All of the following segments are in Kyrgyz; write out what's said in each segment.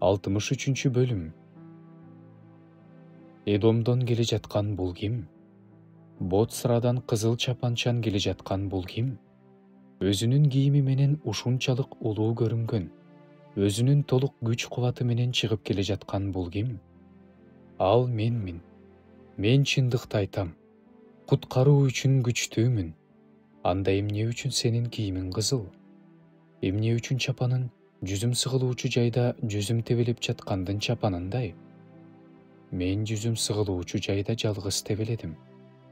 63 bölüm. Эдомдон келе жаткан бул ким? Боцрадан кызыл чапанчан келе жаткан бул ким? Өзүнүн кийими менен ушунчалык улуу көрүнгөн, өзүнүн толук күч кубаты менен чыгып келе жаткан бул ким? Ал менмин. Мен чындыкты айтам. Куткаруу үчүн күчтүүмүн. Анда эмне үчүн сенин кийимиң кызыл? Эмне үчүн чапаның жүзүм сыгылуучу жайда жүзүм тебелеп жаткандын чапанындай? Мен жүзүм сыгылуучу жайда жалгыз тебеледим.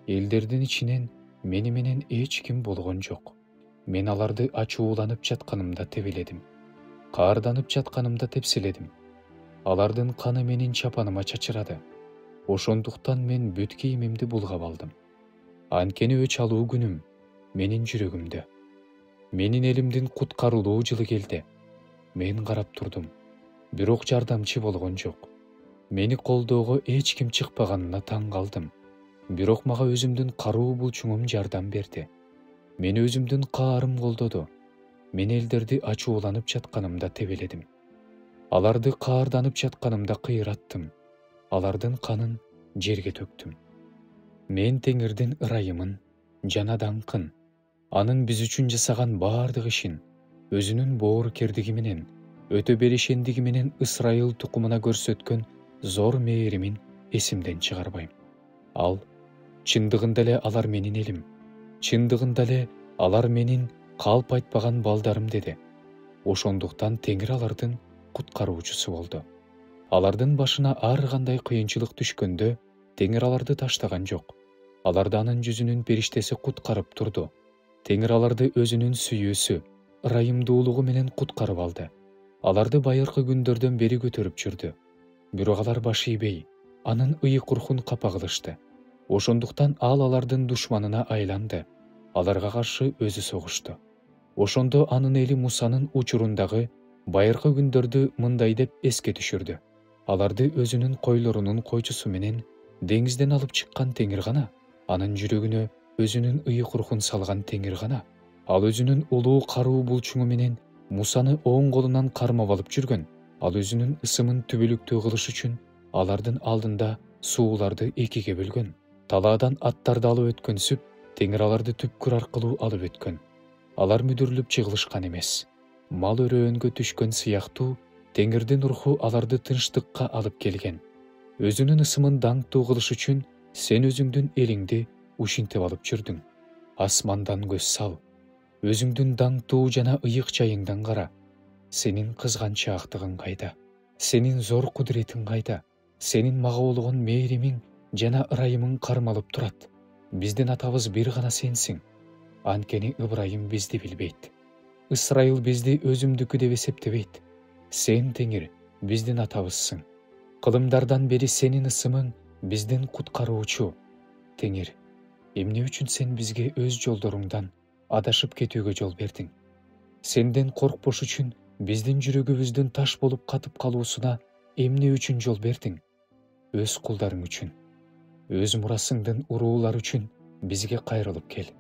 Элдердин ичинен мени менен эч ким болгон жок. Мен аларды ачууланып жатканымда тебеледим. Каарданып жатканымда тепселедим. Алардын каны менин чапаныма чачырады. Ошондуктан мен бүт кийимимди булгап алдым. Анткени өч алуу күнүм менин жүрөгүмдө. Менин элимдин куткарылуу жылы келди. Мен карап турдум. Бирок жардамчы болгон жок. Мени колдоого эч ким чыкпаганына таң калдым. Бирок мага өзүмдүн каруу булчуңум жардам берди. Мени өзүмдүн каарым колдоду. Мен элдерди ачууланып жатканымда тебеледим. Аларды каарданып жатканымда кыйраттым. Алардын канын жерге төктүм. Мен Теңирдин ырайымын жана даңкын, анын биз үчүн жасаган баардык ишин, өзүнүн боорукердиги менен, өтө беришендиги менен Ысрайыл тукумуна көрсөткөн зор мээримин эсимден чыгарбайм. Ал чындыгында эле алар менин элим, чындыгында эле алар менин калп айтпаган балдарым деди. Ошондуктан Теңир алардын куткаруучусу болду. Алардын башына ар кандай кыйынчылык түшкөндө Теңир аларды таштаган жок. Аларды анын жүзүнүн периштеси куткарып турду. Теңир аларды өзүнүн сүйүүсү, ырайымдуулугу менен куткарып алды. Аларды байыркы күндөрдөн бери көтөрүп жүрдү. Бирок алар баш ийбей, анын ыйык рухун капа кылышты. Ошондуктан ал алардын душманына айланды. Аларга каршы өзү согушту. Ошондо анын эли Мусанын учурундагы байыркы күндөрдү мындай деп эске түшүрдү. Аларды өзүнүн койлорунун койчусу менен деңизден алып чыккан Теңир гана, анын жүрөгүнө өзүнүн ыйык рухун салган Теңир гана, ал өзүнүн улуу каруу булчуңу менен Мусаны оң колунан кармап алып жүргөн, ал өзүнүн ысымын түбөлүктүү кылыш үчүн алардын алдында сууларды экиге бөлгөн. Талаадан аттарды алып өткөнсүп, Теңир аларды түпкүр аркылуу алып өткөн. Алар мүдүрүлүп жыгылышкан эмес. Мал өрөөнгө түшкөн сыяктуу Теңирдин руху аларды тынчтыкка алып келген. Өзүнүн ысымын даңктуу кылыш үчүн сен өзүңдүн элиңди ушинтип алып жүрдүң. Асмандан көз сал. Өзүңдүн даңктуу жана ыйык жайыңдан кара. Сенин кызганчаактыгың кайда? Сенин зор кудуретиң кайда? Сенин мага болгон мээримиң жана ырайымың кармалып турат. Биздин атабыз бир гана сенсиң. Анткени Ыбрайым бизди билбейт. Ысрайыл бизди өзүмдүкү деп эсептебейт. Сен, Теңир, биздин атабызсың. Кылымдардан бери сенин ысымың биздин куткаруучу. Теңир, эмне үчүн сен бизге өз жолдоруңдан адашып кетүүгө жол бердиң? Сенден коркпош үчүн биздин жүрөгүбүздүн таш болуп катып калуусуна эмне үчүн жол бердиң? Өз кулдарың үчүн, өз мурасыңдын уруулары үчүн бизге кайрылып кел.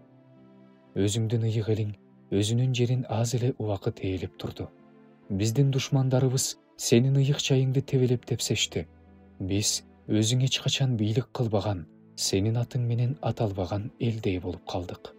Өзүңдүн ыйык элиң өзүнүн жерин аз эле убакыт ээлеп турду. Биздин душмандарыбыз сенин ыйык жайыңды тебелеп тепсешти. Биз өзүң эч качан бийлик кылбаган, сенин атың менен аталбаган элдей болуп калдык.